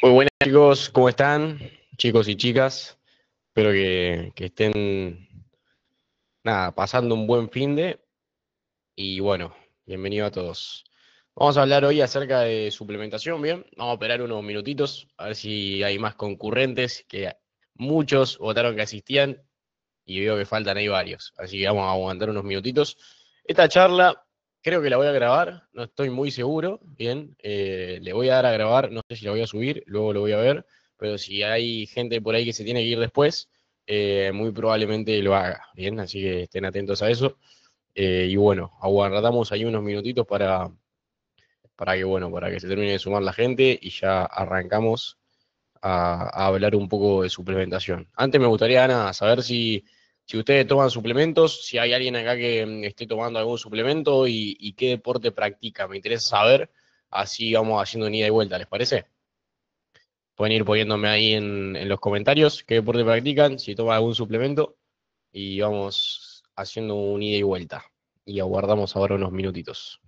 Muy buenas chicos, ¿cómo están? Chicos y chicas, espero que estén pasando un buen finde y bueno, bienvenido a todos. Vamos a hablar hoy acerca de suplementación, ¿bien? Vamos a esperar unos minutitos, a ver si hay más concurrentes, que muchos votaron que asistían y veo que faltan ahí varios, así que vamos a aguantar unos minutitos. Esta charla creo que la voy a grabar, no estoy muy seguro, bien, le voy a dar a grabar, no sé si la voy a subir, luego lo voy a ver, pero si hay gente por ahí que se tiene que ir después, muy probablemente lo haga, bien, así que estén atentos a eso. Y bueno, aguardamos ahí unos minutitos para que se termine de sumar la gente y ya arrancamos a hablar un poco de suplementación. Antes me gustaría, Ana, saber si ustedes toman suplementos, si hay alguien acá que esté tomando algún suplemento y qué deporte practica. Me interesa saber, así vamos haciendo un ida y vuelta, ¿les parece? Pueden ir poniéndome ahí en los comentarios qué deporte practican, si toman algún suplemento y vamos haciendo un ida y vuelta. Y aguardamos ahora unos minutitos.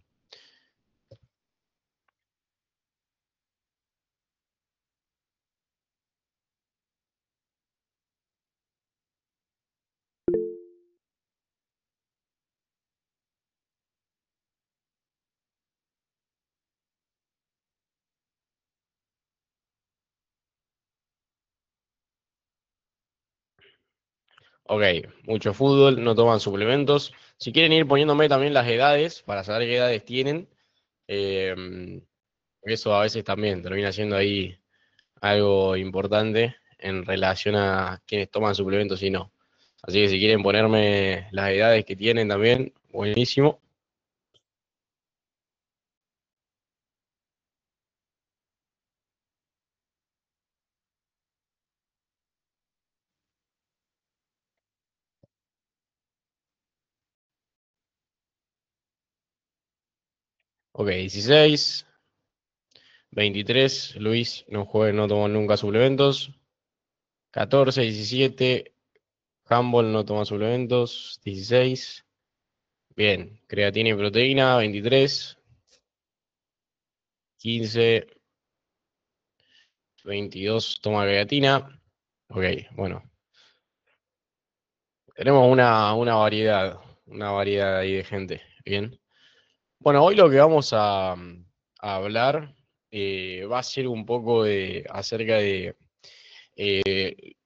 Ok, mucho fútbol, no toman suplementos. Si quieren ir poniéndome también las edades, para saber qué edades tienen, eh, eso a veces también termina siendo ahí algo importante en relación a quienes toman suplementos y no. Así que si quieren ponerme las edades que tienen también, buenísimo. Ok, 16, 23, Luis no juega, no tomó nunca suplementos. 14, 17, Humboldt no toma suplementos. 16, bien, creatina y proteína. 23, 15, 22 toma creatina. Ok, bueno, tenemos una variedad ahí de gente. Bien. Bueno, hoy lo que vamos a hablar va a ser un poco acerca de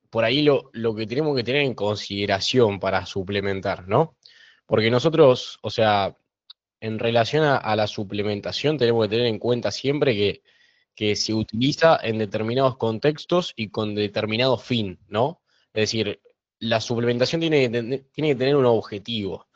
por ahí lo que tenemos que tener en consideración para suplementar, ¿no? Porque nosotros, o sea, en relación a la suplementación tenemos que tener en cuenta siempre que se utiliza en determinados contextos y con determinado fin, ¿no? Es decir, la suplementación tiene que tener un objetivo.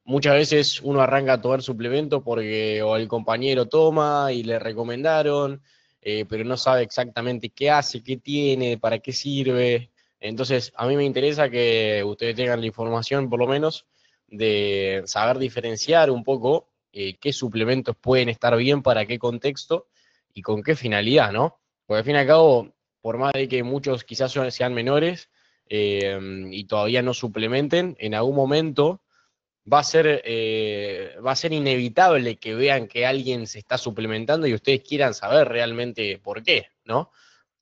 Muchas veces uno arranca a tomar suplemento porque o el compañero toma y le recomendaron, pero no sabe exactamente qué hace, qué tiene, para qué sirve. Entonces, a mí me interesa que ustedes tengan la información, por lo menos, de saber diferenciar un poco qué suplementos pueden estar bien para qué contexto y con qué finalidad, ¿no? Porque al fin y al cabo, por más de que muchos quizás sean menores y todavía no suplementen, en algún momento va a ser inevitable que vean que alguien se está suplementando y ustedes quieran saber realmente por qué, ¿no?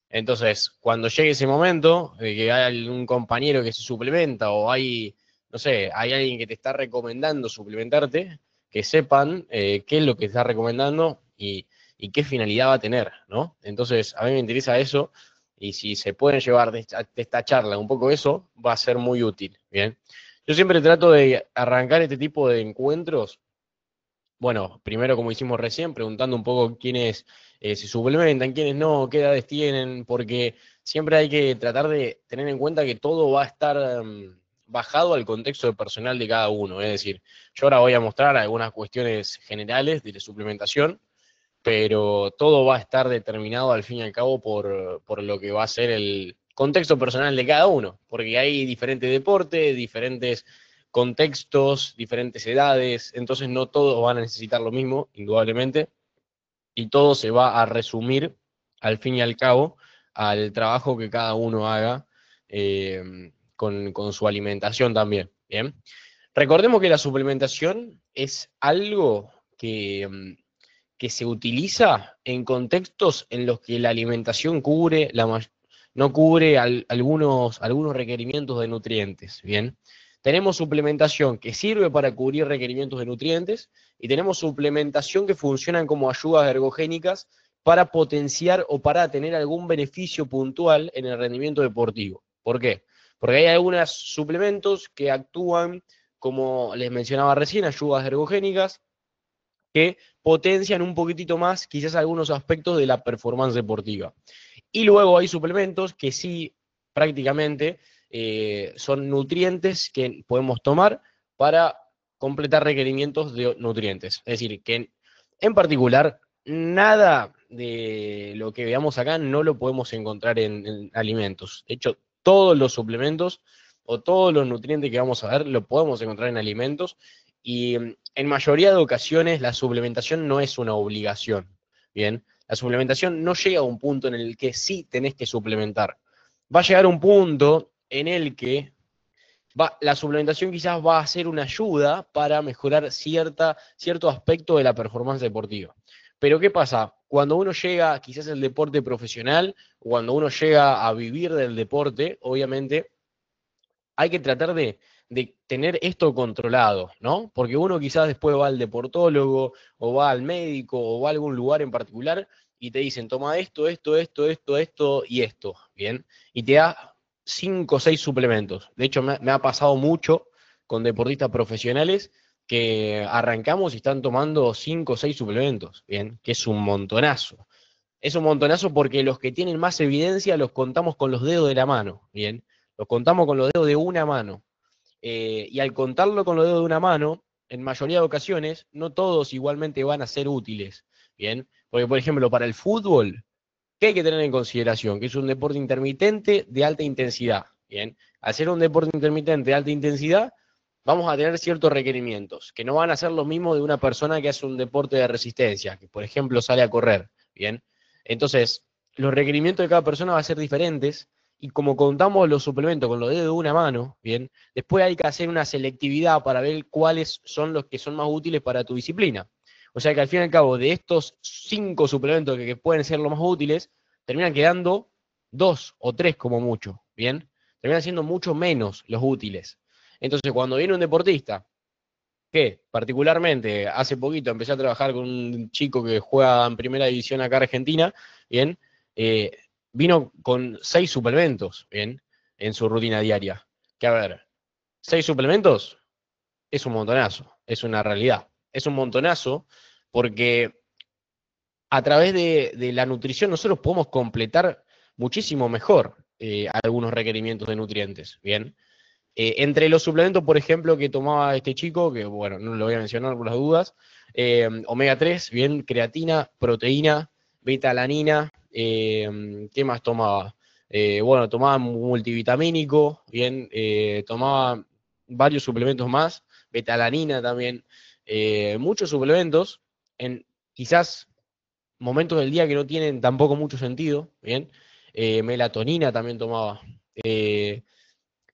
Entonces, cuando llegue ese momento de que hay algún compañero que se suplementa o hay, no sé, hay alguien que te está recomendando suplementarte, que sepan qué es lo que está recomendando y qué finalidad va a tener, ¿no? Entonces, a mí me interesa eso y si se pueden llevar de esta charla un poco eso, va a ser muy útil, ¿bien? Yo siempre trato de arrancar este tipo de encuentros bueno, primero como hicimos recién, preguntando un poco quiénes se suplementan, quiénes no, qué edades tienen, porque siempre hay que tratar de tener en cuenta que todo va a estar bajado al contexto personal de cada uno. Es decir, yo ahora voy a mostrar algunas cuestiones generales de la suplementación, pero todo va a estar determinado al fin y al cabo por lo que va a ser el contexto personal de cada uno, porque hay diferentes deportes, diferentes contextos, diferentes edades, entonces no todos van a necesitar lo mismo, indudablemente, y todo se va a resumir al fin y al cabo al trabajo que cada uno haga con su alimentación también. Bien. Recordemos que la suplementación es algo que se utiliza en contextos en los que la alimentación no cubre algunos requerimientos de nutrientes, ¿bien? Tenemos suplementación que sirve para cubrir requerimientos de nutrientes y tenemos suplementación que funcionan como ayudas ergogénicas para potenciar o para tener algún beneficio puntual en el rendimiento deportivo. ¿Por qué? Porque hay algunos suplementos que actúan, como les mencionaba recién, ayudas ergogénicas, que potencian un poquitito más quizás algunos aspectos de la performance deportiva. Y luego hay suplementos que sí prácticamente son nutrientes que podemos tomar para completar requerimientos de nutrientes. Es decir, que en particular nada de lo que veamos acá no lo podemos encontrar en alimentos. De hecho, todos los suplementos o todos los nutrientes que vamos a ver lo podemos encontrar en alimentos y en mayoría de ocasiones la suplementación no es una obligación. Bien, la suplementación no llega a un punto en el que sí tenés que suplementar. Va a llegar un punto en el que la suplementación quizás va a ser una ayuda para mejorar cierto aspecto de la performance deportiva. Pero ¿qué pasa? Cuando uno llega quizás al deporte profesional, cuando uno llega a vivir del deporte, obviamente hay que tratar de tener esto controlado, ¿no? Porque uno quizás después va al deportólogo, o va al médico, o va a algún lugar en particular, y te dicen, toma esto y esto, ¿bien? Y te da 5 o 6 suplementos. De hecho, me ha pasado mucho con deportistas profesionales que arrancamos y están tomando 5 o 6 suplementos, ¿bien? Que es un montonazo. Es un montonazo porque los que tienen más evidencia los contamos con los dedos de la mano, ¿bien? Los contamos con los dedos de una mano. Y al contarlo con los dedos de una mano, en mayoría de ocasiones, no todos igualmente van a ser útiles, ¿bien? Porque, por ejemplo, para el fútbol, ¿qué hay que tener en consideración? Que es un deporte intermitente de alta intensidad, ¿bien? Al ser un deporte intermitente de alta intensidad, vamos a tener ciertos requerimientos, que no van a ser los mismos de una persona que hace un deporte de resistencia, que, por ejemplo, sale a correr, ¿bien? Entonces, los requerimientos de cada persona van a ser diferentes, y como contamos los suplementos con los dedos de una mano, ¿bien? Después hay que hacer una selectividad para ver cuáles son los que son más útiles para tu disciplina. O sea que al fin y al cabo, de estos 5 suplementos que pueden ser los más útiles, terminan quedando 2 o 3 como mucho, ¿bien? Terminan siendo mucho menos los útiles. Entonces, cuando viene un deportista, que particularmente hace poquito empecé a trabajar con un chico que juega en primera división acá en Argentina, ¿bien? Eh, Vino con 6 suplementos, ¿bien? En su rutina diaria. Que a ver, 6 suplementos es un montonazo, es una realidad. Es un montonazo porque a través de la nutrición nosotros podemos completar muchísimo mejor algunos requerimientos de nutrientes, ¿bien? Entre los suplementos, por ejemplo, que tomaba este chico, que bueno, no lo voy a mencionar por las dudas, omega 3, bien, creatina, proteína, beta-alanina, ¿qué más tomaba? Bueno, tomaba multivitamínico, bien, tomaba varios suplementos más, beta-alanina también, muchos suplementos, en quizás momentos del día que no tienen tampoco mucho sentido, bien, melatonina también tomaba.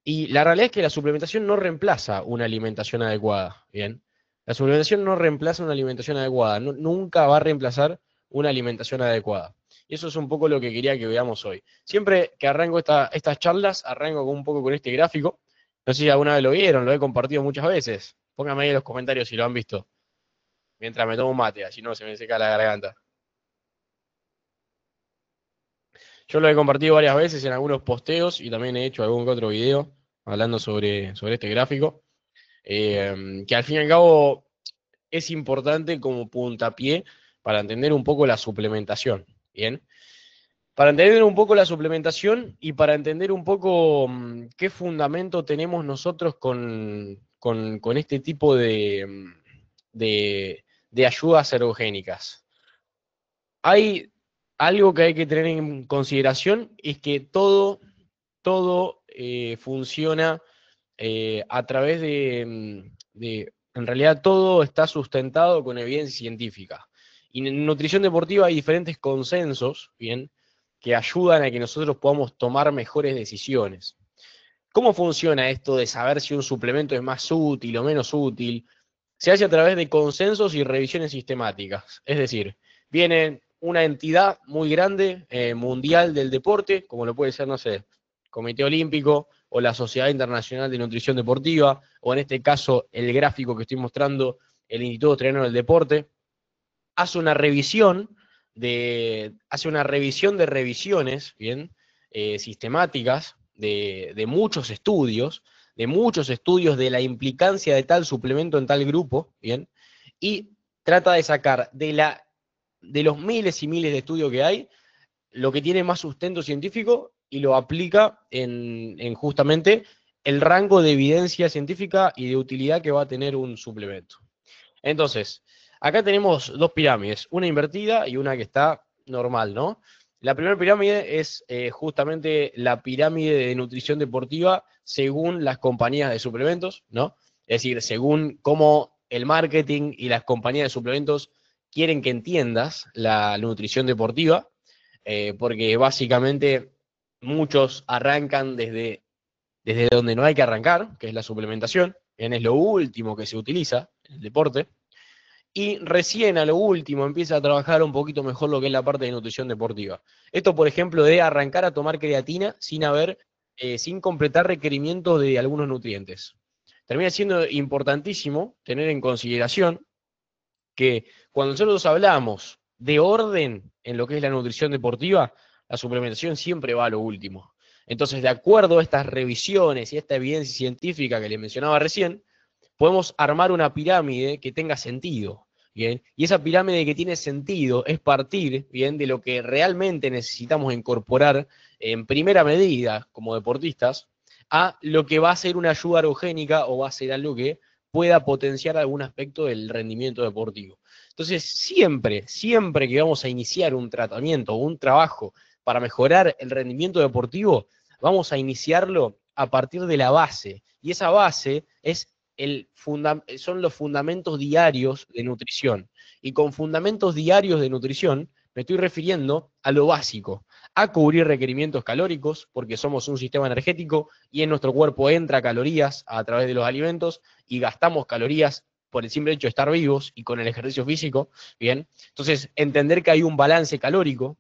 Y la realidad es que la suplementación no reemplaza una alimentación adecuada, ¿bien? La suplementación no reemplaza una alimentación adecuada, nunca va a reemplazar una alimentación adecuada. Y eso es un poco lo que quería que veamos hoy. Siempre que arranco estas charlas, arranco un poco con este gráfico. No sé si alguna vez lo vieron, lo he compartido muchas veces. Pónganme ahí en los comentarios si lo han visto, mientras me tomo un mate, así no se me seca la garganta. Yo lo he compartido varias veces en algunos posteos y también he hecho algún que otro video hablando sobre este gráfico. Que al fin y al cabo es importante como puntapié para entender un poco la suplementación, ¿bien? Para entender un poco la suplementación y para entender un poco qué fundamento tenemos nosotros con este tipo de ayudas ergogénicas. Hay algo que hay que tener en consideración, es que todo funciona a través en realidad todo está sustentado con evidencia científica. Y en nutrición deportiva hay diferentes consensos, ¿bien? Que ayudan a que nosotros podamos tomar mejores decisiones. ¿Cómo funciona esto de saber si un suplemento es más útil o menos útil? se hace a través de consensos y revisiones sistemáticas. Es decir, viene una entidad muy grande, mundial del deporte, como lo puede ser, no sé, Comité Olímpico o la Sociedad Internacional de Nutrición Deportiva, o en este caso el gráfico que estoy mostrando, el Instituto Australiano del Deporte, hace una revisión de revisiones, ¿bien? Sistemáticas de muchos estudios de la implicancia de tal suplemento en tal grupo, ¿bien? Y trata de sacar de los miles y miles de estudios que hay, lo que tiene más sustento científico y lo aplica en justamente el rango de evidencia científica y de utilidad que va a tener un suplemento. Entonces, acá tenemos dos pirámides, una invertida y una que está normal, ¿no? La primera pirámide es justamente la pirámide de nutrición deportiva según las compañías de suplementos, ¿no? Es decir, según cómo el marketing y las compañías de suplementos quieren que entiendas la nutrición deportiva, porque básicamente muchos arrancan desde donde no hay que arrancar, que es la suplementación, es lo último que se utiliza en el deporte, y recién a lo último empieza a trabajar un poquito mejor lo que es la parte de nutrición deportiva. Esto, por ejemplo, de arrancar a tomar creatina sin completar requerimientos de algunos nutrientes. Termina siendo importantísimo tener en consideración que cuando nosotros hablamos de orden en lo que es la nutrición deportiva, la suplementación siempre va a lo último. Entonces, de acuerdo a estas revisiones y esta evidencia científica que les mencionaba recién, podemos armar una pirámide que tenga sentido, ¿bien? Y esa pirámide que tiene sentido es partir, ¿bien?, de lo que realmente necesitamos incorporar en primera medida como deportistas a lo que va a ser una ayuda ergogénica o va a ser algo que pueda potenciar algún aspecto del rendimiento deportivo. Entonces, siempre que vamos a iniciar un tratamiento o un trabajo para mejorar el rendimiento deportivo, vamos a iniciarlo a partir de la base. Y esa base son los fundamentos diarios de nutrición. Y con fundamentos diarios de nutrición me estoy refiriendo a lo básico, a cubrir requerimientos calóricos, porque somos un sistema energético y en nuestro cuerpo entra calorías a través de los alimentos y gastamos calorías por el simple hecho de estar vivos y con el ejercicio físico, ¿bien? Entonces, entender que hay un balance calórico,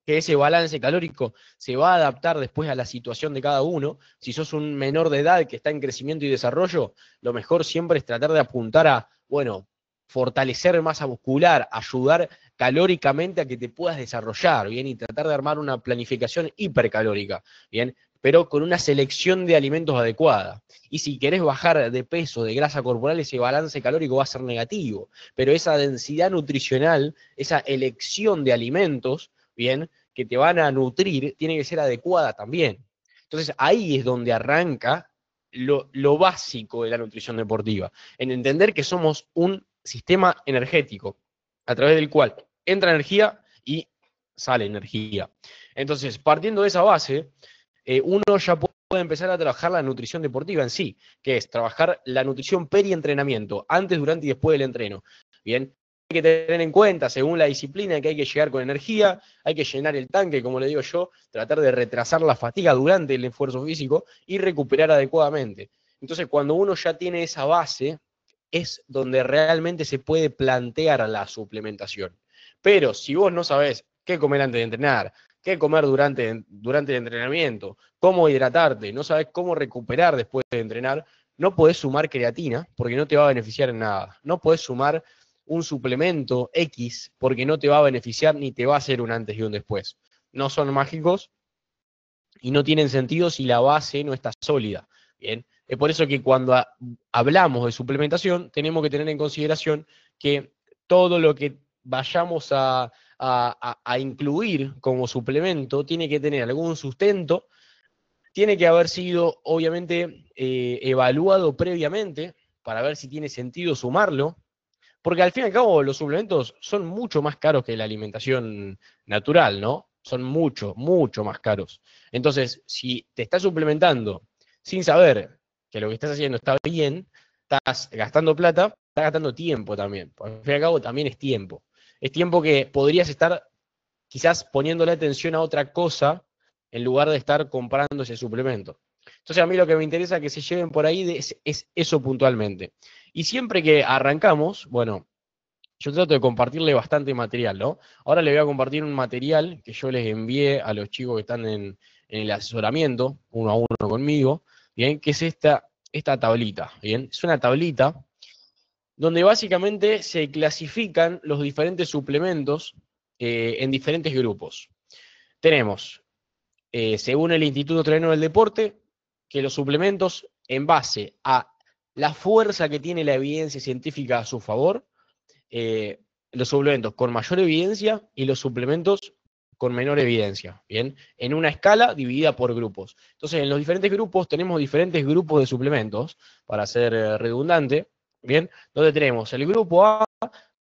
que ese balance calórico se va a adaptar después a la situación de cada uno. Si sos un menor de edad que está en crecimiento y desarrollo, lo mejor siempre es tratar de apuntar a, bueno, fortalecer masa muscular, ayudar calóricamente a que te puedas desarrollar, ¿bien? Y tratar de armar una planificación hipercalórica, ¿bien? Pero con una selección de alimentos adecuada. Y si querés bajar de peso, de grasa corporal, ese balance calórico va a ser negativo. Pero esa densidad nutricional, esa elección de alimentos, ¿bien?, que te van a nutrir, tiene que ser adecuada también. Entonces ahí es donde arranca lo básico de la nutrición deportiva, en entender que somos un sistema energético, a través del cual entra energía y sale energía. Entonces, partiendo de esa base, uno ya puede empezar a trabajar la nutrición deportiva en sí, que es trabajar la nutrición peri-entrenamiento, antes, durante y después del entreno. Bien, hay que tener en cuenta, según la disciplina, que hay que llegar con energía, hay que llenar el tanque, como le digo yo, tratar de retrasar la fatiga durante el esfuerzo físico y recuperar adecuadamente. Entonces, cuando uno ya tiene esa base, es donde realmente se puede plantear la suplementación. Pero si vos no sabés qué comer antes de entrenar, qué comer durante el entrenamiento, cómo hidratarte, no sabés cómo recuperar después de entrenar, no podés sumar creatina porque no te va a beneficiar en nada. No podés sumar un suplemento X porque no te va a beneficiar ni te va a hacer un antes y un después. No son mágicos y no tienen sentido si la base no está sólida. Bien, es por eso que cuando hablamos de suplementación tenemos que tener en consideración que todo lo que vayamos a incluir como suplemento tiene que tener algún sustento, tiene que haber sido obviamente evaluado previamente para ver si tiene sentido sumarlo, porque al fin y al cabo los suplementos son mucho más caros que la alimentación natural, ¿no? Son mucho más caros. Entonces, si te estás suplementando sin saber que lo que estás haciendo está bien, estás gastando plata, estás gastando tiempo también. Porque al fin y al cabo también es tiempo. Es tiempo que podrías estar quizás poniéndole atención a otra cosa en lugar de estar comprando ese suplemento. Entonces a mí lo que me interesa que se lleven por ahí es eso puntualmente. Y siempre que arrancamos, bueno, yo trato de compartirle bastante material, ¿no? Ahora le voy a compartir un material que yo les envié a los chicos que están en el asesoramiento, uno a uno conmigo, ¿bien? Que es esta tablita, ¿bien? Es una tablita donde básicamente se clasifican los diferentes suplementos en diferentes grupos. Tenemos, según el Instituto Chileno del Deporte, que los suplementos en base a la fuerza que tiene la evidencia científica a su favor, los suplementos con mayor evidencia y los suplementos con menor evidencia, ¿bien? En una escala dividida por grupos. Entonces, en los diferentes grupos tenemos diferentes grupos de suplementos, para ser redundante, ¿bien? Donde tenemos el grupo A,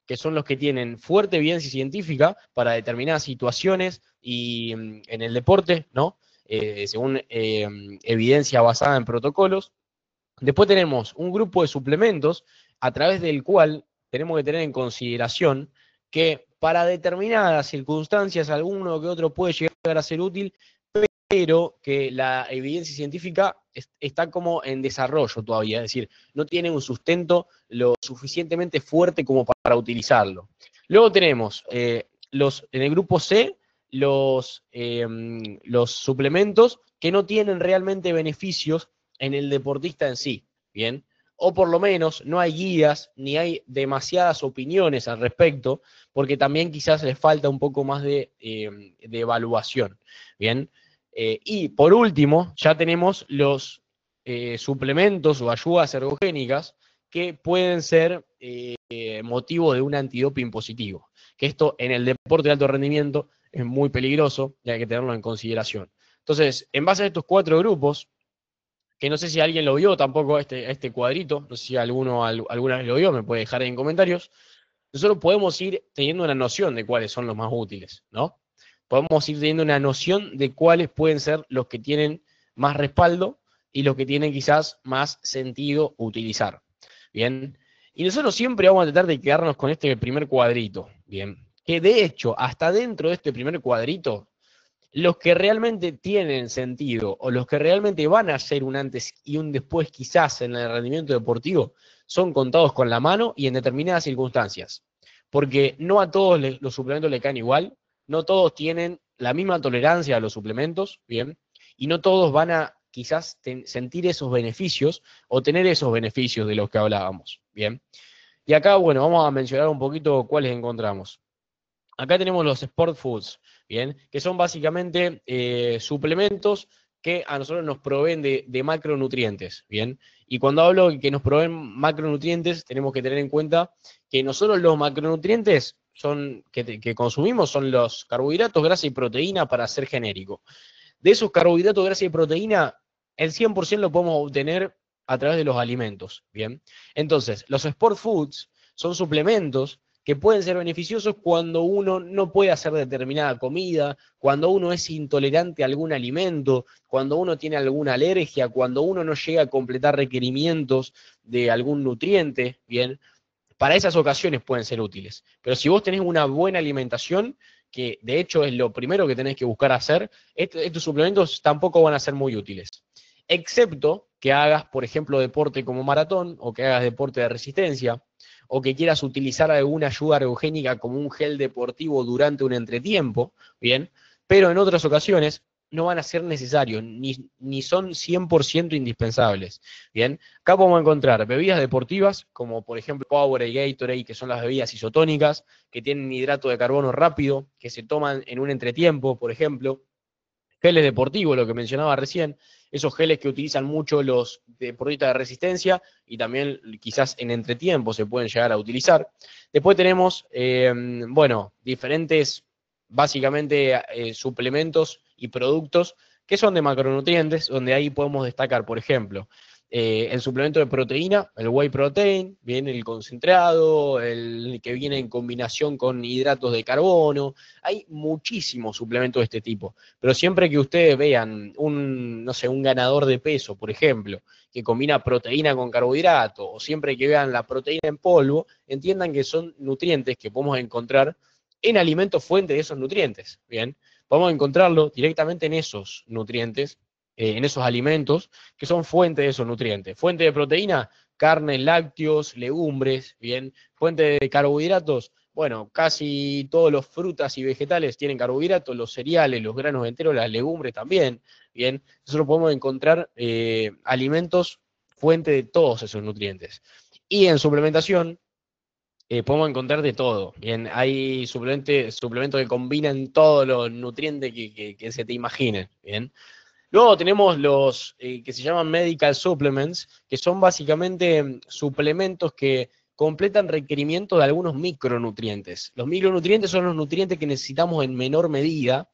que son los que tienen fuerte evidencia científica para determinadas situaciones y en el deporte, ¿no? Según evidencia basada en protocolos. Después tenemos un grupo de suplementos a través del cual tenemos que tener en consideración que para determinadas circunstancias alguno que otro puede llegar a ser útil, pero que la evidencia científica está como en desarrollo todavía, es decir, no tiene un sustento lo suficientemente fuerte como para utilizarlo. Luego tenemos en el grupo C los suplementos que no tienen realmente beneficios en el deportista en sí, ¿bien? O por lo menos no hay guías ni hay demasiadas opiniones al respecto, porque también quizás les falta un poco más de evaluación, ¿bien? Y por último, ya tenemos los suplementos o ayudas ergogénicas que pueden ser motivo de un antidoping positivo. Que esto en el deporte de alto rendimiento es muy peligroso y hay que tenerlo en consideración. Entonces, en base a estos 4 grupos, que no sé si alguien lo vio tampoco a este cuadrito, no sé si alguna vez lo vio, me puede dejar en comentarios, nosotros podemos ir teniendo una noción de cuáles son los más útiles, ¿no? Podemos ir teniendo una noción de cuáles pueden ser los que tienen más respaldo y los que tienen quizás más sentido utilizar, ¿bien? Y nosotros siempre vamos a tratar de quedarnos con este primer cuadrito, ¿bien? Que de hecho, hasta dentro de este primer cuadrito, los que realmente tienen sentido o los que realmente van a ser un antes y un después quizás en el rendimiento deportivo son contados con la mano y en determinadas circunstancias. Porque no a todos los suplementos le caen igual, no todos tienen la misma tolerancia a los suplementos, ¿bien? Y no todos van a quizás sentir esos beneficios o tener esos beneficios de los que hablábamos, ¿bien? Y acá, bueno, vamos a mencionar un poquito cuáles encontramos. Acá tenemos los sport foods, ¿bien? Que son básicamente suplementos que a nosotros nos proveen de macronutrientes, ¿bien? Y cuando hablo de que nos proveen macronutrientes, tenemos que tener en cuenta que nosotros los macronutrientes que consumimos son los carbohidratos, grasa y proteína, para ser genérico. De esos carbohidratos, grasa y proteína, el 100% lo podemos obtener a través de los alimentos, ¿bien? Entonces, los sport foods son suplementos que pueden ser beneficiosos cuando uno no puede hacer determinada comida, cuando uno es intolerante a algún alimento, cuando uno tiene alguna alergia, cuando uno no llega a completar requerimientos de algún nutriente, ¿bien? Para esas ocasiones pueden ser útiles. Pero si vos tenés una buena alimentación, que de hecho es lo primero que tenés que buscar hacer, estos suplementos tampoco van a ser muy útiles. Excepto que hagas, por ejemplo, deporte como maratón, o que hagas deporte de resistencia, o que quieras utilizar alguna ayuda ergogénica como un gel deportivo durante un entretiempo, ¿bien? Pero en otras ocasiones no van a ser necesarios, ni son 100% indispensables, ¿bien? Acá podemos encontrar bebidas deportivas, como por ejemplo Powerade y Gatorade, que son las bebidas isotónicas, que tienen hidrato de carbono rápido, que se toman en un entretiempo, por ejemplo. Geles deportivos, lo que mencionaba recién, esos geles que utilizan mucho los deportistas de resistencia y también quizás en entretiempo se pueden llegar a utilizar. Después tenemos, bueno, diferentes, básicamente, suplementos y productos que son de macronutrientes, donde ahí podemos destacar, por ejemplo, el suplemento de proteína, el whey protein, viene el concentrado, el que viene en combinación con hidratos de carbono. Hay muchísimos suplementos de este tipo, pero siempre que ustedes vean no sé, un ganador de peso, por ejemplo, que combina proteína con carbohidrato, o siempre que vean la proteína en polvo, entiendan que son nutrientes que podemos encontrar en alimentos fuente de esos nutrientes, ¿bien? Podemos encontrarlo directamente en esos nutrientes, en esos alimentos que son fuente de esos nutrientes. Fuente de proteína, carnes, lácteos, legumbres, bien. Fuente de carbohidratos, bueno, casi todos los frutas y vegetales tienen carbohidratos, los cereales, los granos enteros, las legumbres también, bien. Nosotros podemos encontrar alimentos fuente de todos esos nutrientes. Y en suplementación, podemos encontrar de todo. Bien, hay suplementos que combinan todos los nutrientes que se te imaginen. Bien. Luego tenemos los que se llaman medical supplements, que son básicamente suplementos que completan requerimientos de algunos micronutrientes. Los micronutrientes son los nutrientes que necesitamos en menor medida,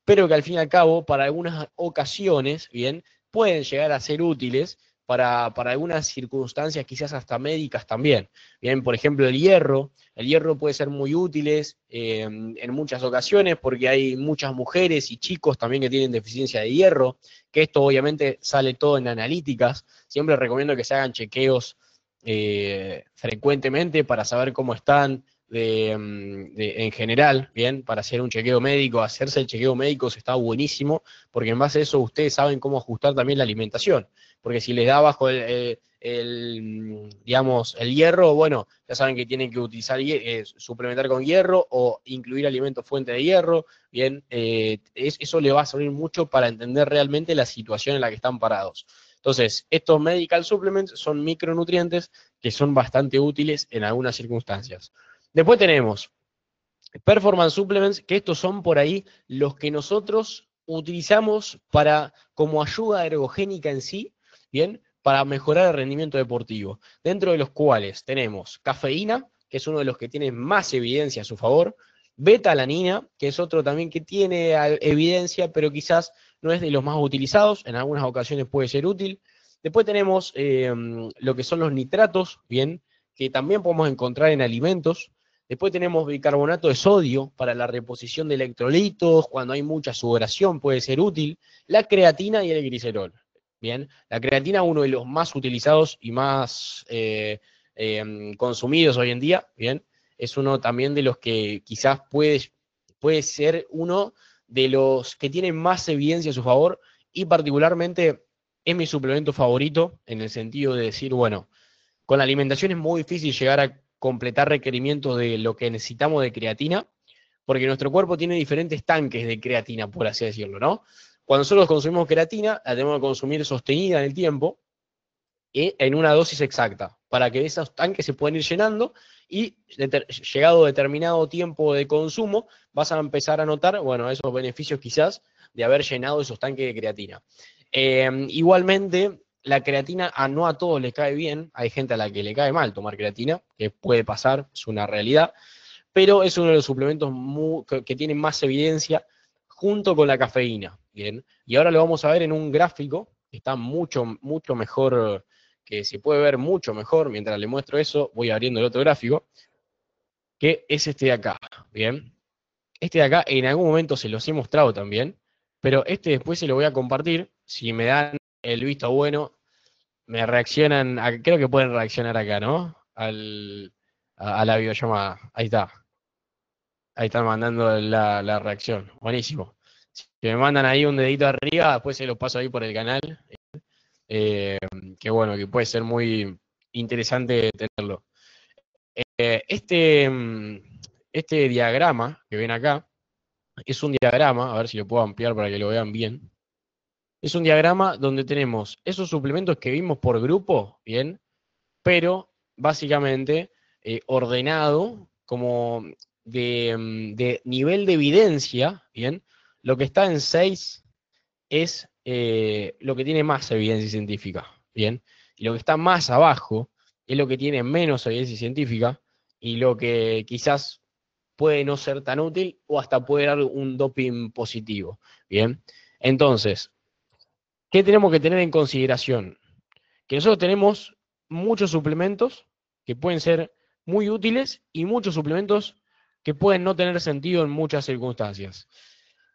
pero que al fin y al cabo, para algunas ocasiones, bien, pueden llegar a ser útiles para algunas circunstancias, quizás hasta médicas también. Bien, por ejemplo, el hierro puede ser muy útil en muchas ocasiones porque hay muchas mujeres y chicos también que tienen deficiencia de hierro, que esto obviamente sale todo en analíticas. Siempre recomiendo que se hagan chequeos frecuentemente para saber cómo están en general, bien, para hacer un chequeo médico, hacerse el chequeo médico está buenísimo, porque en base a eso ustedes saben cómo ajustar también la alimentación, porque si les da bajo digamos, el hierro, bueno, ya saben que tienen que utilizar, suplementar con hierro o incluir alimentos fuente de hierro, bien, eso le va a servir mucho para entender realmente la situación en la que están parados. Entonces, estos medical supplements son micronutrientes que son bastante útiles en algunas circunstancias. Después tenemos performance supplements, que estos son por ahí los que nosotros utilizamos como ayuda ergogénica en sí, ¿bien? Para mejorar el rendimiento deportivo, dentro de los cuales tenemos cafeína, que es uno de los que tiene más evidencia a su favor, beta-alanina, que es otro también que tiene evidencia, pero quizás no es de los más utilizados, en algunas ocasiones puede ser útil. Después tenemos lo que son los nitratos, ¿bien? Que también podemos encontrar en alimentos. Después tenemos bicarbonato de sodio para la reposición de electrolitos, cuando hay mucha sudoración puede ser útil. La creatina y el glicerol. Bien, la creatina uno de los más utilizados y más consumidos hoy en día. Bien, es uno también de los que quizás puede ser uno de los que tienen más evidencia a su favor y particularmente es mi suplemento favorito en el sentido de decir, bueno, con la alimentación es muy difícil llegar a completar requerimientos de lo que necesitamos de creatina, porque nuestro cuerpo tiene diferentes tanques de creatina, por así decirlo, ¿no? Cuando nosotros consumimos creatina, la tenemos que consumir sostenida en el tiempo y en una dosis exacta, para que esos tanques se puedan ir llenando y llegado determinado tiempo de consumo, vas a empezar a notar, bueno, esos beneficios quizás de haber llenado esos tanques de creatina. Igualmente, la creatina no a todos les cae bien, hay gente a la que le cae mal tomar creatina, que puede pasar, es una realidad, pero es uno de los suplementos que tienen más evidencia junto con la cafeína, ¿bien? Y ahora lo vamos a ver en un gráfico, que está mucho, mucho mejor, que se puede ver mucho mejor, mientras le muestro eso, voy abriendo el otro gráfico, que es este de acá, ¿bien? Este de acá en algún momento se los he mostrado también, pero este después se lo voy a compartir, si me dan el visto bueno, me reaccionan, creo que pueden reaccionar acá, ¿no? A la videollamada, ahí está. Ahí están mandando la reacción. Buenísimo. Si me mandan ahí un dedito arriba, después se los paso ahí por el canal. Eh, que bueno, que puede ser muy interesante tenerlo. Este diagrama que ven acá es un diagrama, a ver si lo puedo ampliar para que lo vean bien. Es un diagrama donde tenemos esos suplementos que vimos por grupo, ¿bien? Pero básicamente ordenado como de nivel de evidencia, ¿bien? Lo que está en 6 es lo que tiene más evidencia científica, ¿bien? Y lo que está más abajo es lo que tiene menos evidencia científica y lo que quizás puede no ser tan útil o hasta puede dar un doping positivo, ¿bien? Entonces, ¿qué tenemos que tener en consideración? Que nosotros tenemos muchos suplementos que pueden ser muy útiles y muchos suplementos que pueden no tener sentido en muchas circunstancias.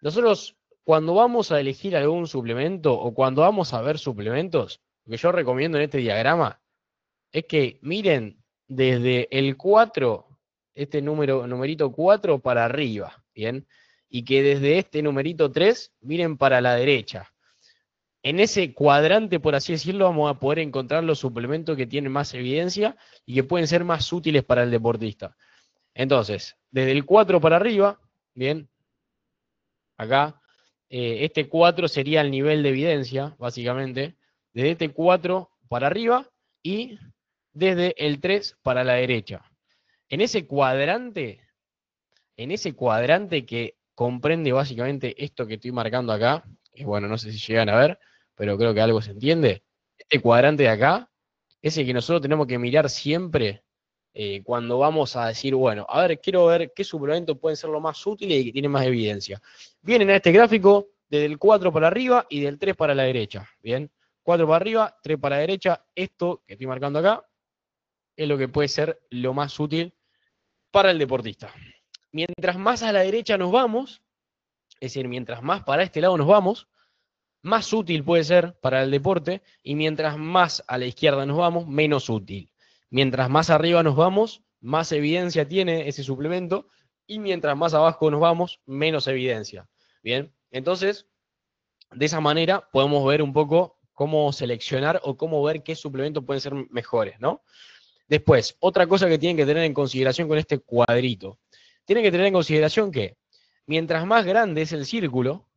Nosotros, cuando vamos a elegir algún suplemento o cuando vamos a ver suplementos, lo que yo recomiendo en este diagrama es que miren desde el 4, este numerito 4 para arriba, ¿bien? Y que desde este numerito 3 miren para la derecha. En ese cuadrante, por así decirlo, vamos a poder encontrar los suplementos que tienen más evidencia y que pueden ser más útiles para el deportista. Entonces, desde el 4 para arriba, bien, acá, este 4 sería el nivel de evidencia, básicamente, desde este 4 para arriba y desde el 3 para la derecha. En ese cuadrante, en ese cuadrante que comprende básicamente esto que estoy marcando acá, que bueno, no sé si llegan a ver, pero creo que algo se entiende. Este cuadrante de acá es el que nosotros tenemos que mirar siempre cuando vamos a decir, bueno, a ver, quiero ver qué suplementos pueden ser lo más útiles y que tienen más evidencia. Vienen a este gráfico desde el 4 para arriba y del 3 para la derecha. Bien, 4 para arriba, 3 para la derecha. Esto que estoy marcando acá es lo que puede ser lo más útil para el deportista. Mientras más a la derecha nos vamos, es decir, mientras más para este lado nos vamos, más útil puede ser para el deporte y mientras más a la izquierda nos vamos, menos útil. Mientras más arriba nos vamos, más evidencia tiene ese suplemento y mientras más abajo nos vamos, menos evidencia. Bien, entonces, de esa manera podemos ver un poco cómo seleccionar o cómo ver qué suplementos pueden ser mejores, ¿no? Después, otra cosa que tienen que tener en consideración con este cuadrito. Tienen que tener en consideración que mientras más grande es el círculo,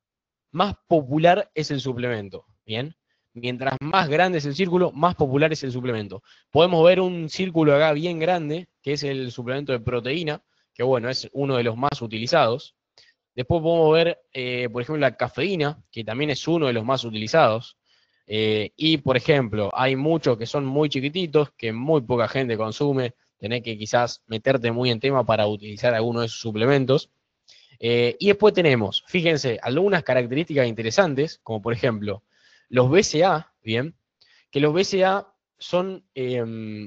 más popular es el suplemento. Bien. Mientras más grande es el círculo, más popular es el suplemento. Podemos ver un círculo acá bien grande, que es el suplemento de proteína, que bueno, es uno de los más utilizados. Después podemos ver, por ejemplo, la cafeína, que también es uno de los más utilizados. Y, por ejemplo, hay muchos que son muy chiquititos, que muy poca gente consume. Tenés que quizás meterte muy en tema para utilizar alguno de esos suplementos. Y después tenemos, fíjense, algunas características interesantes, como por ejemplo, los BCA, ¿bien? Que los BCA son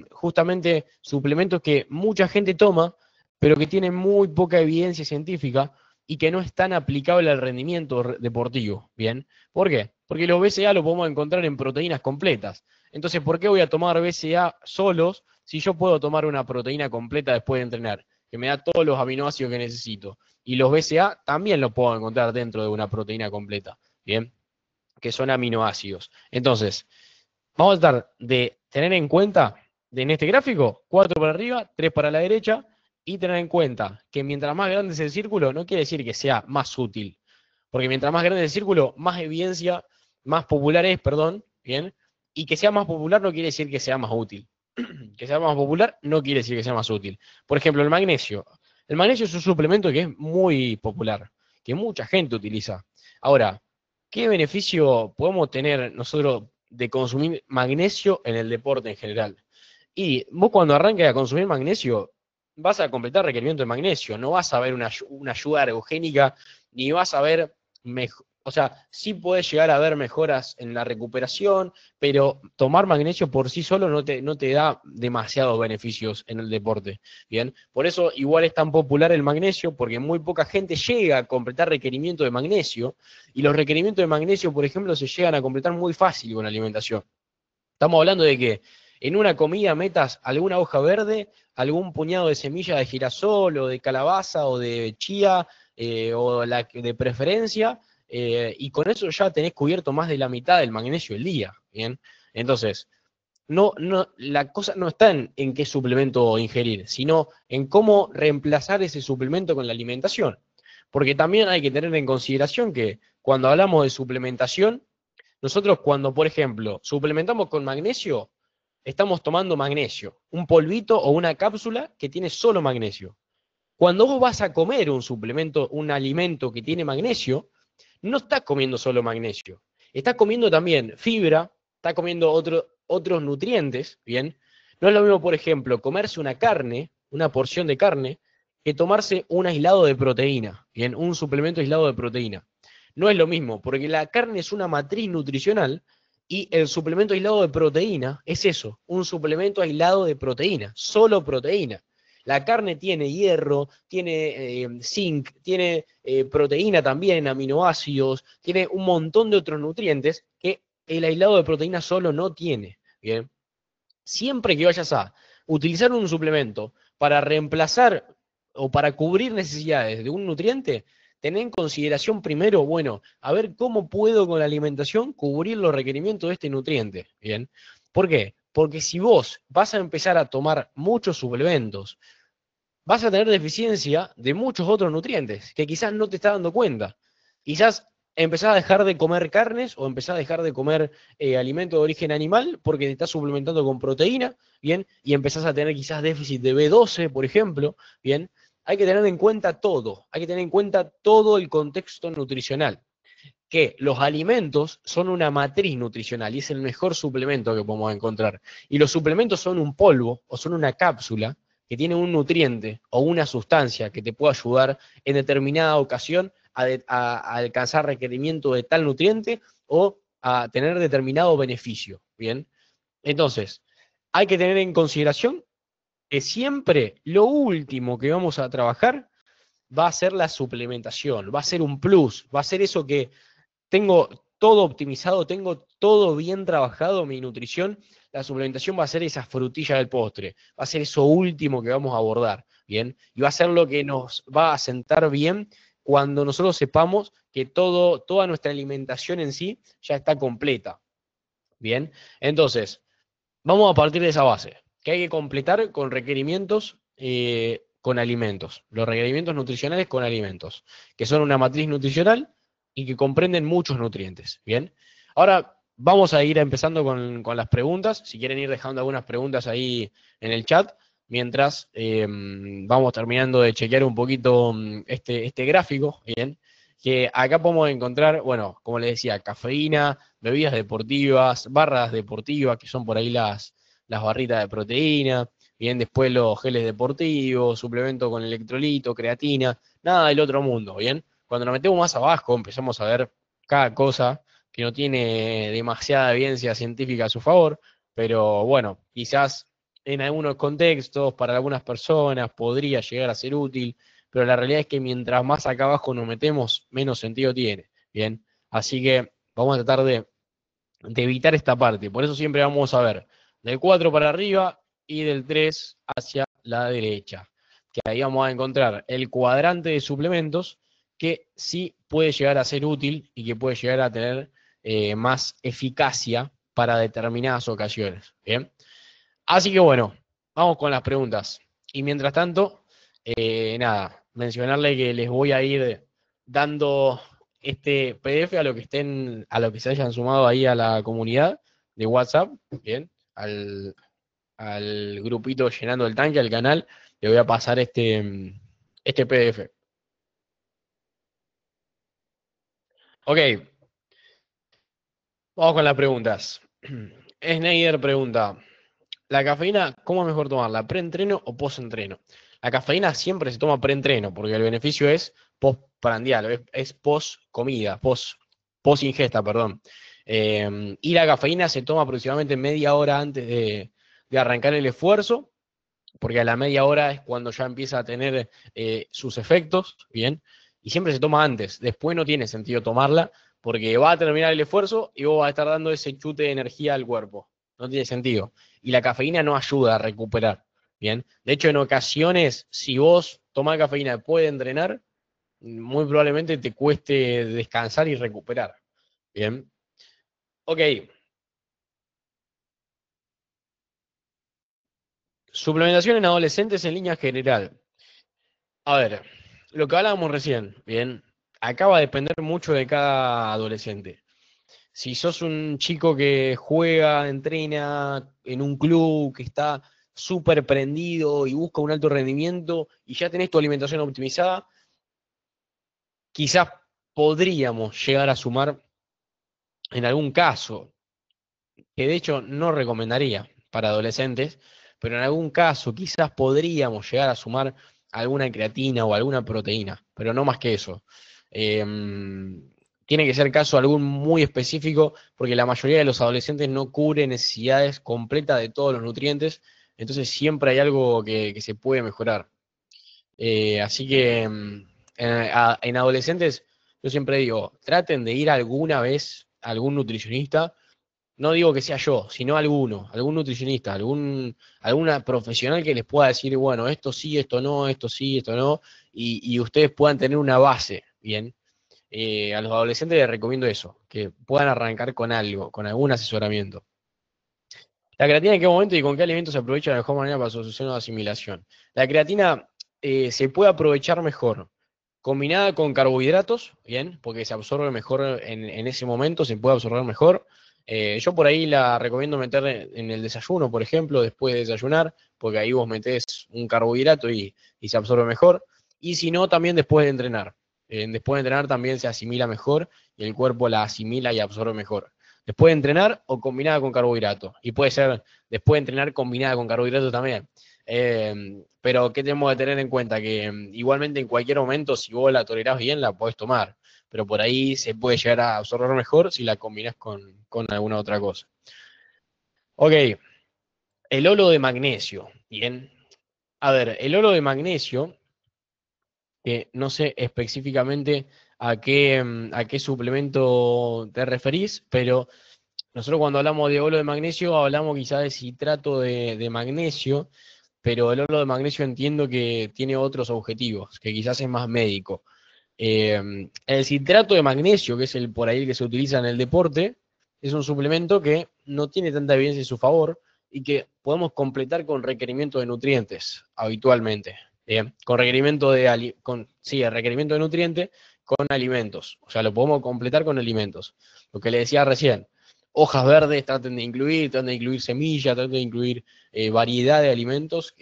justamente suplementos que mucha gente toma, pero que tienen muy poca evidencia científica y que no es tan aplicable al rendimiento deportivo, ¿bien? ¿Por qué? Porque los BCA los podemos encontrar en proteínas completas. Entonces, ¿por qué voy a tomar BCA solos si yo puedo tomar una proteína completa después de entrenar, que me da todos los aminoácidos que necesito? Y los BCA también los puedo encontrar dentro de una proteína completa, ¿bien? Que son aminoácidos. Entonces, vamos a tratar de tener en cuenta, en este gráfico, 4 para arriba, 3 para la derecha, y tener en cuenta que mientras más grande es el círculo, no quiere decir que sea más útil, porque mientras más grande es el círculo, más evidencia, más popular es, perdón, ¿bien? Y que sea más popular no quiere decir que sea más útil. Que sea más popular no quiere decir que sea más útil. Por ejemplo, el magnesio. El magnesio es un suplemento que es muy popular, que mucha gente utiliza. Ahora, ¿qué beneficio podemos tener nosotros de consumir magnesio en el deporte en general? Y vos cuando arranques a consumir magnesio, vas a completar requerimiento de magnesio, no vas a ver una ayuda ergogénica, ni vas a ver, o sea, sí puedes llegar a ver mejoras en la recuperación, pero tomar magnesio por sí solo no te da demasiados beneficios en el deporte, ¿bien? Por eso igual es tan popular el magnesio, porque muy poca gente llega a completar requerimiento de magnesio, y los requerimientos de magnesio, por ejemplo, se llegan a completar muy fácil con la alimentación. Estamos hablando de que en una comida metas alguna hoja verde, algún puñado de semilla de girasol o de calabaza o de chía o la de preferencia, y con eso ya tenés cubierto más de la mitad del magnesio del día, ¿bien? Entonces, la cosa no está en qué suplemento ingerir, sino en cómo reemplazar ese suplemento con la alimentación. Porque también hay que tener en consideración que cuando hablamos de suplementación, nosotros cuando, por ejemplo, suplementamos con magnesio, estamos tomando magnesio, un polvito o una cápsula que tiene solo magnesio. Cuando vos vas a comer un suplemento, un alimento que tiene magnesio, no estás comiendo solo magnesio, estás comiendo también fibra, estás comiendo otros nutrientes, ¿bien? No es lo mismo, por ejemplo, comerse una carne, una porción de carne, que tomarse un aislado de proteína, ¿bien? Un suplemento aislado de proteína. No es lo mismo, porque la carne es una matriz nutricional y el suplemento aislado de proteína es eso, un suplemento aislado de proteína, solo proteína. La carne tiene hierro, tiene zinc, tiene proteína también, aminoácidos, tiene un montón de otros nutrientes que el aislado de proteína solo no tiene. Bien. Siempre que vayas a utilizar un suplemento para reemplazar o para cubrir necesidades de un nutriente, tener en consideración primero, bueno, a ver cómo puedo con la alimentación cubrir los requerimientos de este nutriente, ¿bien? ¿Por qué? Porque si vos vas a empezar a tomar muchos suplementos, vas a tener deficiencia de muchos otros nutrientes que quizás no te estás dando cuenta. Quizás empezás a dejar de comer carnes o empezás a dejar de comer alimentos de origen animal porque te estás suplementando con proteína, ¿bien? Y empezás a tener quizás déficit de B12, por ejemplo, ¿bien? Hay que tener en cuenta todo, hay que tener en cuenta todo el contexto nutricional, que los alimentos son una matriz nutricional y es el mejor suplemento que podemos encontrar. Y los suplementos son un polvo o son una cápsula que tiene un nutriente o una sustancia que te puede ayudar en determinada ocasión a alcanzar requerimiento de tal nutriente o a tener determinado beneficio. Bien, entonces hay que tener en consideración que siempre lo último que vamos a trabajar va a ser la suplementación, va a ser un plus, va a ser eso que tengo todo optimizado, tengo todo bien trabajado, mi nutrición, la suplementación va a ser esa frutilla del postre, va a ser eso último que vamos a abordar, ¿bien? Y va a ser lo que nos va a sentar bien cuando nosotros sepamos que toda nuestra alimentación en sí ya está completa, ¿bien? Entonces, vamos a partir de esa base, que hay que completar con requerimientos, con alimentos, los requerimientos nutricionales con alimentos, que son una matriz nutricional y que comprenden muchos nutrientes. Bien, ahora vamos a ir empezando con las preguntas, si quieren ir dejando algunas preguntas ahí en el chat, mientras vamos terminando de chequear un poquito este gráfico, bien, que acá podemos encontrar, bueno, como les decía, cafeína, bebidas deportivas, barras deportivas, que son por ahí las barritas de proteína, bien, después los geles deportivos, suplemento con electrolito, creatina, nada del otro mundo, bien. Cuando nos metemos más abajo empezamos a ver cada cosa que no tiene demasiada evidencia científica a su favor, pero bueno, quizás en algunos contextos, para algunas personas, podría llegar a ser útil, pero la realidad es que mientras más acá abajo nos metemos, menos sentido tiene, bien. Así que vamos a tratar de evitar esta parte. Por eso siempre vamos a ver del 4 para arriba y del 3 hacia la derecha. Que ahí vamos a encontrar el cuadrante de suplementos que sí puede llegar a ser útil y que puede llegar a tener más eficacia para determinadas ocasiones. Bien. Así que bueno, vamos con las preguntas. Y mientras tanto, nada, mencionarle que les voy a ir dando este PDF a lo que estén, a lo que se hayan sumado ahí a la comunidad de WhatsApp, bien, al grupito llenando el tanque, al canal, le voy a pasar este PDF. Ok, vamos con las preguntas. Snyder pregunta, ¿la cafeína cómo es mejor tomarla? ¿Preentreno o post-entreno? La cafeína siempre se toma preentreno, porque el beneficio es postprandial, es post-comida, post-ingesta, perdón. Y la cafeína se toma aproximadamente media hora antes de arrancar el esfuerzo, porque a la media hora es cuando ya empieza a tener sus efectos, ¿bien? Y siempre se toma antes, después no tiene sentido tomarla, porque va a terminar el esfuerzo y vos vas a estar dando ese chute de energía al cuerpo. No tiene sentido. Y la cafeína no ayuda a recuperar, ¿bien? De hecho, en ocasiones, si vos tomás cafeína después de entrenar, muy probablemente te cueste descansar y recuperar, ¿bien? Ok, suplementación en adolescentes en línea general. A ver, lo que hablábamos recién, bien, acá va a depender mucho de cada adolescente. Si sos un chico que juega, entrena en un club, que está súper prendido y busca un alto rendimiento y ya tenés tu alimentación optimizada, quizás podríamos llegar a sumar en algún caso, que de hecho no recomendaría para adolescentes, pero en algún caso quizás podríamos llegar a sumar alguna creatina o alguna proteína, pero no más que eso. Eh, Tiene que ser caso algún muy específico, porque la mayoría de los adolescentes no cubre necesidades completas de todos los nutrientes, entonces siempre hay algo que se puede mejorar. Así que en adolescentes, yo siempre digo, traten de ir alguna vez a algún nutricionista, no digo que sea yo, sino alguno, algún nutricionista, alguna profesional que les pueda decir, bueno, esto sí, esto no, esto sí, esto no, y ustedes puedan tener una base, bien. A los adolescentes les recomiendo eso, que puedan arrancar con algo, con algún asesoramiento. La creatina, ¿en qué momento y con qué alimentos se aprovecha de mejor manera para su sucesión o asimilación? La creatina se puede aprovechar mejor combinada con carbohidratos, bien, porque se absorbe mejor en ese momento, se puede absorber mejor. Yo por ahí la recomiendo meter en el desayuno, por ejemplo, después de desayunar, porque ahí vos metés un carbohidrato y se absorbe mejor. Y si no, también después de entrenar. Después de entrenar también se asimila mejor y el cuerpo la asimila y absorbe mejor. Después de entrenar o combinada con carbohidratos. Y puede ser después de entrenar combinada con carbohidratos también. Pero ¿qué tenemos que tener en cuenta? Que igualmente en cualquier momento, si vos la tolerás bien, la podés tomar. Pero por ahí se puede llegar a absorber mejor si la combinás con alguna otra cosa. Ok, el olo de magnesio. Bien. A ver, el olo de magnesio, que no sé específicamente a qué suplemento te referís, pero nosotros cuando hablamos de olo de magnesio hablamos quizás de citrato de magnesio, pero el oro de magnesio entiendo que tiene otros objetivos, que quizás es más médico. El citrato de magnesio, que es el por ahí que se utiliza en el deporte, es un suplemento que no tiene tanta evidencia en su favor y que podemos completar con requerimiento de nutrientes habitualmente. Con requerimiento sí, requerimiento de nutrientes con alimentos. O sea, lo podemos completar con alimentos. Lo que le decía recién, hojas verdes traten de incluir semillas, traten de incluir variedad de alimentos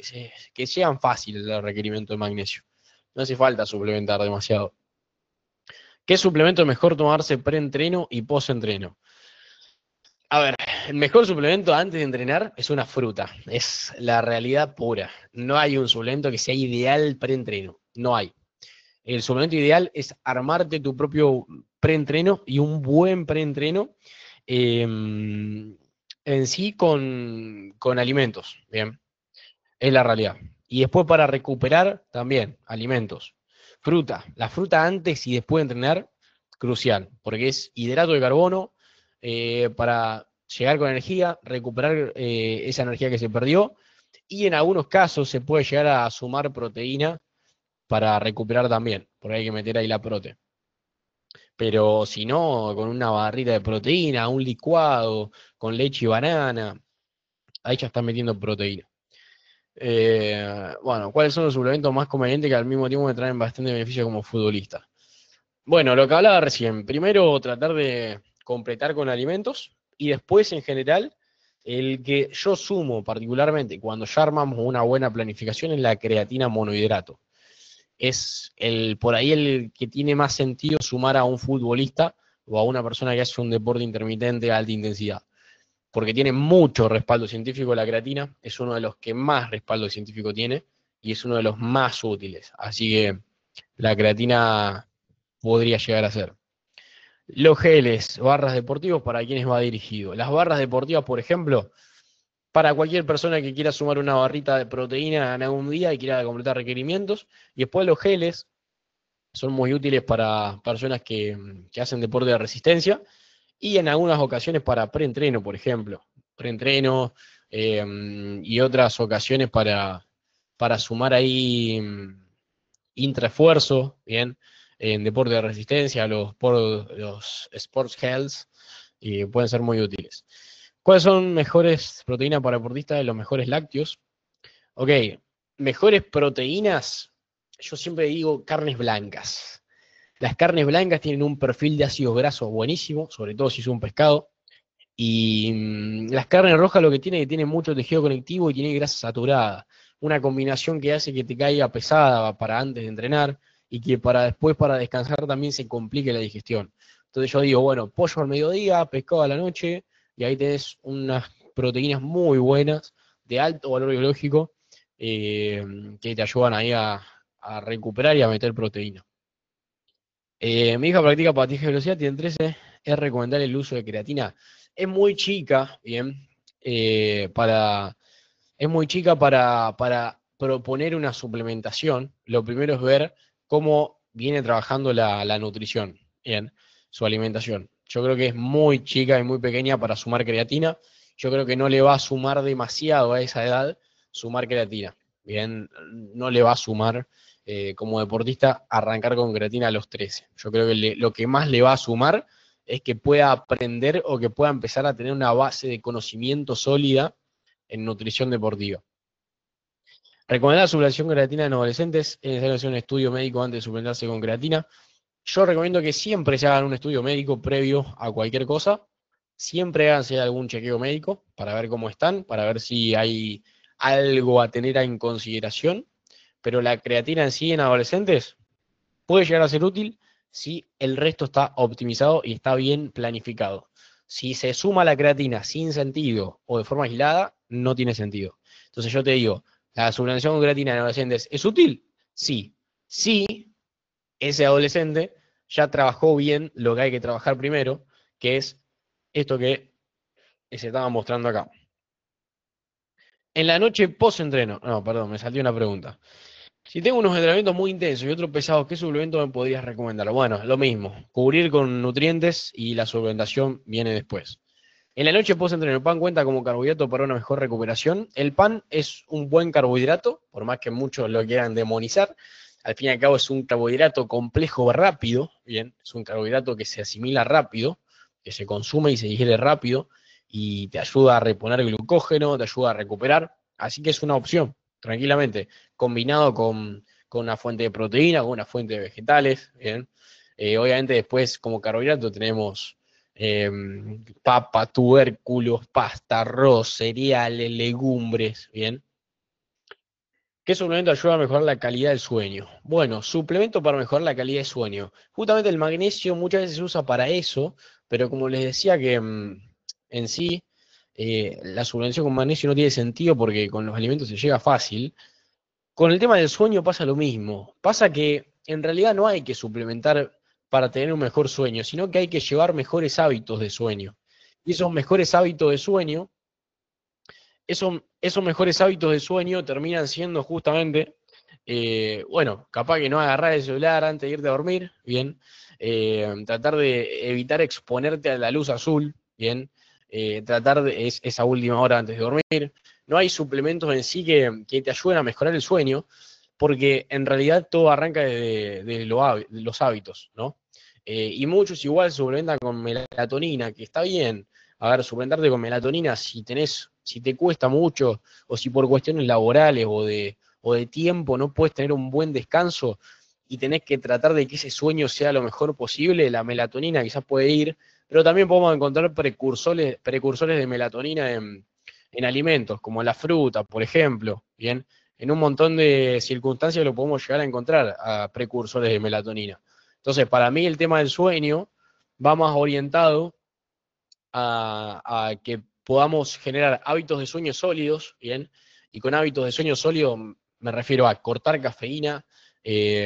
que sean fáciles el requerimiento de magnesio. No hace falta suplementar demasiado. ¿Qué suplemento es mejor tomarse pre-entreno y post-entreno? A ver, el mejor suplemento antes de entrenar es una fruta. Es la realidad pura. No hay un suplemento que sea ideal pre-entreno. No hay. El suplemento ideal es armarte tu propio pre-entreno y un buen pre-entreno en sí con alimentos. Bien. Es la realidad. Y después para recuperar también alimentos. Fruta. La fruta antes y después de entrenar, crucial, porque es hidrato de carbono para llegar con energía, recuperar esa energía que se perdió y en algunos casos se puede llegar a sumar proteína para recuperar también, porque hay que meter ahí la prote. Pero si no, con una barrita de proteína, un licuado, con leche y banana, ahí ya están metiendo proteína. Bueno, ¿cuáles son los suplementos más convenientes que al mismo tiempo me traen bastante beneficio como futbolista? Bueno, lo que hablaba recién, primero tratar de completar con alimentos y después en general el que yo sumo particularmente cuando ya armamos una buena planificación es la creatina monohidrato. Es por ahí el que tiene más sentido sumar a un futbolista o a una persona que hace un deporte intermitente de alta intensidad porque tiene mucho respaldo científico la creatina, es uno de los que más respaldo científico tiene y es uno de los más útiles. Así que la creatina podría llegar a ser. Los geles, barras deportivos, ¿para quiénes va dirigido? Las barras deportivas, por ejemplo, para cualquier persona que quiera sumar una barrita de proteína en algún día y quiera completar requerimientos. Y después los geles son muy útiles para personas que hacen deporte de resistencia y en algunas ocasiones para preentreno, por ejemplo. Preentreno y otras ocasiones para sumar ahí intraesfuerzo, ¿bien? En deporte de resistencia, los sports health, y pueden ser muy útiles. ¿Cuáles son mejores proteínas para deportistas y los mejores lácteos? Ok, mejores proteínas, yo siempre digo carnes blancas. Las carnes blancas tienen un perfil de ácidos grasos buenísimo, sobre todo si es un pescado. Y las carnes rojas lo que tiene mucho tejido conectivo y tiene grasa saturada. Una combinación que hace que te caiga pesada para antes de entrenar y que para después, para descansar, también se complique la digestión. Entonces yo digo, bueno, pollo al mediodía, pescado a la noche, y ahí tenés unas proteínas muy buenas, de alto valor biológico, que te ayudan ahí a recuperar y a meter proteína. Mi hija practica patinaje de velocidad, tiene 13, es recomendar el uso de creatina. Es muy chica, bien, para, es muy chica para proponer una suplementación. Lo primero es ver cómo viene trabajando la nutrición, bien, su alimentación. Yo creo que es muy chica y muy pequeña para sumar creatina. Yo creo que no le va a sumar demasiado a esa edad sumar creatina. Bien, no le va a sumar. como deportista arrancar con creatina a los 13. Yo creo que lo que más le va a sumar es que pueda aprender o que pueda empezar a tener una base de conocimiento sólida en nutrición deportiva. Recomendar la suplementación con creatina en adolescentes. Es necesario hacer un estudio médico antes de suplementarse con creatina. Yo recomiendo que siempre se hagan un estudio médico previo a cualquier cosa. Siempre háganse algún chequeo médico para ver cómo están, para ver si hay algo a tener en consideración. Pero la creatina en sí en adolescentes puede llegar a ser útil si el resto está optimizado y está bien planificado. Si se suma la creatina sin sentido o de forma aislada, no tiene sentido. Entonces yo te digo, ¿la suplementación con creatina en adolescentes es útil? Sí. Sí, ese adolescente ya trabajó bien lo que hay que trabajar primero, que es esto que se estaba mostrando acá. En la noche post-entreno, no, perdón, me salió una pregunta. Si tengo unos entrenamientos muy intensos y otros pesados, ¿qué suplemento me podrías recomendar? Bueno, lo mismo, cubrir con nutrientes y la suplementación viene después. En la noche post-entreno, ¿el pan cuenta como carbohidrato para una mejor recuperación? El pan es un buen carbohidrato, por más que muchos lo quieran demonizar. Al fin y al cabo es un carbohidrato complejo rápido, bien, es un carbohidrato que se asimila rápido, que se consume y se digiere rápido y te ayuda a reponer glucógeno, te ayuda a recuperar, así que es una opción, tranquilamente, combinado con una fuente de proteína, con una fuente de vegetales, bien. Obviamente después como carbohidrato tenemos papa, tubérculos, pasta, arroz, cereales, legumbres, bien. ¿Qué suplemento ayuda a mejorar la calidad del sueño? Bueno, suplemento para mejorar la calidad de sueño. Justamente el magnesio muchas veces se usa para eso, pero como les decía que en sí la suplementación con magnesio no tiene sentido porque con los alimentos se llega fácil. Con el tema del sueño pasa lo mismo. Pasa que en realidad no hay que suplementar para tener un mejor sueño, sino que hay que llevar mejores hábitos de sueño. Y esos mejores hábitos de sueño esos mejores hábitos de sueño terminan siendo justamente, bueno, capaz que no agarrar el celular antes de irte a dormir, bien, tratar de evitar exponerte a la luz azul, bien, tratar de esa última hora antes de dormir. No hay suplementos en sí que te ayuden a mejorar el sueño, porque en realidad todo arranca de los hábitos, ¿no? Y muchos igual suplementan con melatonina, que está bien. A ver, suplementarte con melatonina si te cuesta mucho, o si por cuestiones laborales o de tiempo no puedes tener un buen descanso y tenés que tratar de que ese sueño sea lo mejor posible, la melatonina quizás puede ir, pero también podemos encontrar precursores de melatonina en alimentos, como la fruta, por ejemplo, ¿bien? En un montón de circunstancias lo podemos llegar a encontrar a precursores de melatonina. Entonces, para mí el tema del sueño va más orientado a que podamos generar hábitos de sueño sólidos, ¿bien? Y con hábitos de sueño sólido me refiero a cortar cafeína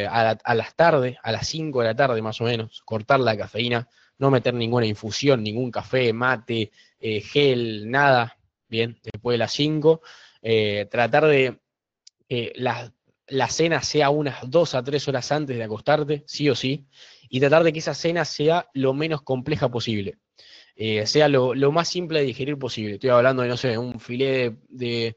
a las tardes, a las 5 de la tarde más o menos, cortar la cafeína, no meter ninguna infusión, ningún café, mate, gel, nada, ¿bien? Después de las 5, tratar de que la cena sea unas 2 a 3 horas antes de acostarte, sí o sí, y tratar de que esa cena sea lo menos compleja posible, sea lo más simple de digerir posible. Estoy hablando de, no sé, un filé de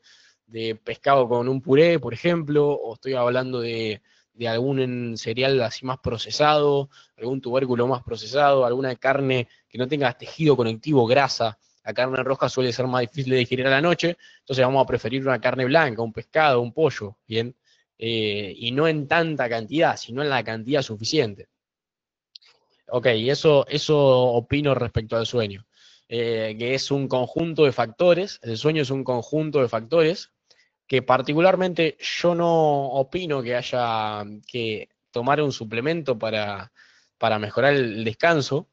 pescado con un puré, por ejemplo, o estoy hablando de algún cereal así más procesado, algún tubérculo más procesado, alguna carne que no tenga tejido conectivo, grasa. La carne roja suele ser más difícil de digerir a la noche, entonces vamos a preferir una carne blanca, un pescado, un pollo, ¿bien? Y no en tanta cantidad, sino en la cantidad suficiente. Ok, eso opino respecto al sueño, que es un conjunto de factores, el sueño es un conjunto de factores que particularmente yo no opino que haya que tomar un suplemento para mejorar el descanso,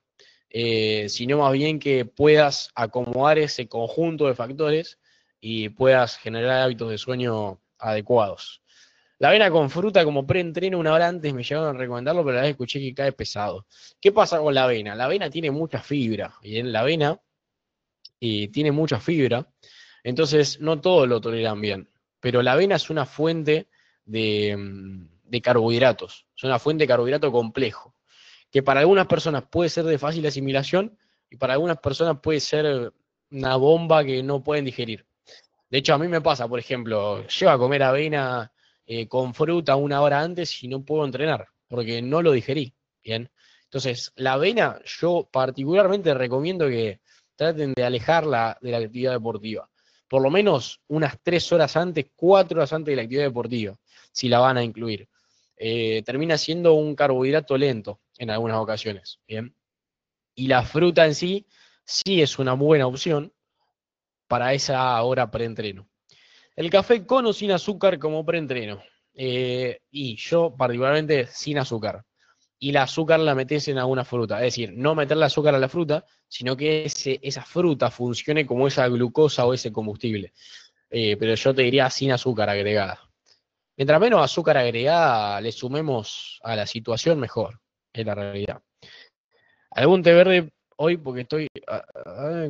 sino más bien que puedas acomodar ese conjunto de factores y puedas generar hábitos de sueño adecuados. La avena con fruta como preentreno una hora antes me llegaron a recomendarlo, pero la vez escuché que cae pesado. ¿Qué pasa con la avena? La avena tiene mucha fibra, y en la avena tiene mucha fibra, entonces no todos lo toleran bien. Pero la avena es una fuente de carbohidratos, es una fuente de carbohidrato complejo, que para algunas personas puede ser de fácil asimilación y para algunas personas puede ser una bomba que no pueden digerir. De hecho, a mí me pasa, por ejemplo, llego a comer avena con fruta 1 hora antes y no puedo entrenar, porque no lo digerí. Bien. Entonces, la avena, yo particularmente recomiendo que traten de alejarla de la actividad deportiva. Por lo menos unas 3 horas antes, 4 horas antes de la actividad deportiva, si la van a incluir. Termina siendo un carbohidrato lento en algunas ocasiones. Bien. Y la fruta en sí, sí es una buena opción para esa hora preentreno. El café con o sin azúcar como preentreno. Y yo particularmente sin azúcar. Y la azúcar la metes en alguna fruta. Es decir, no meterle azúcar a la fruta, sino que esa fruta funcione como esa glucosa o ese combustible. Pero yo te diría sin azúcar agregada. Mientras menos azúcar agregada le sumemos a la situación, mejor. Es la realidad. ¿Algún té verde hoy? Porque estoy.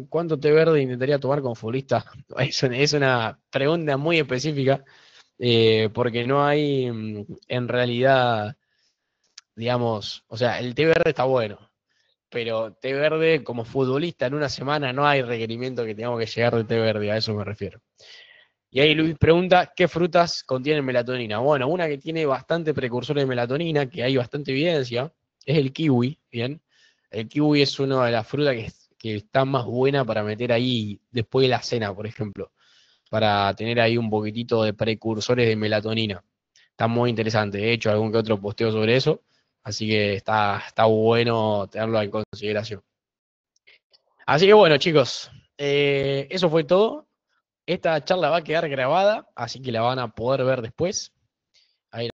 ¿Cuánto té verde intentaría tomar como futbolista? Es una pregunta muy específica, porque no hay en realidad, digamos, o sea, el té verde está bueno, pero té verde como futbolista en una semana no hay requerimiento que tengamos que llegar de té verde, a eso me refiero. Y ahí Luis pregunta, ¿qué frutas contienen melatonina? Bueno, una que tiene bastante precursor de melatonina, que hay bastante evidencia, es el kiwi, ¿bien? El kiwi es una de las frutas que está más buena para meter ahí después de la cena, por ejemplo, para tener ahí un poquitito de precursores de melatonina. Está muy interesante, he hecho algún que otro posteo sobre eso, así que está bueno tenerlo en consideración. Así que bueno, chicos, eso fue todo. Esta charla va a quedar grabada, así que la van a poder ver después. Ahí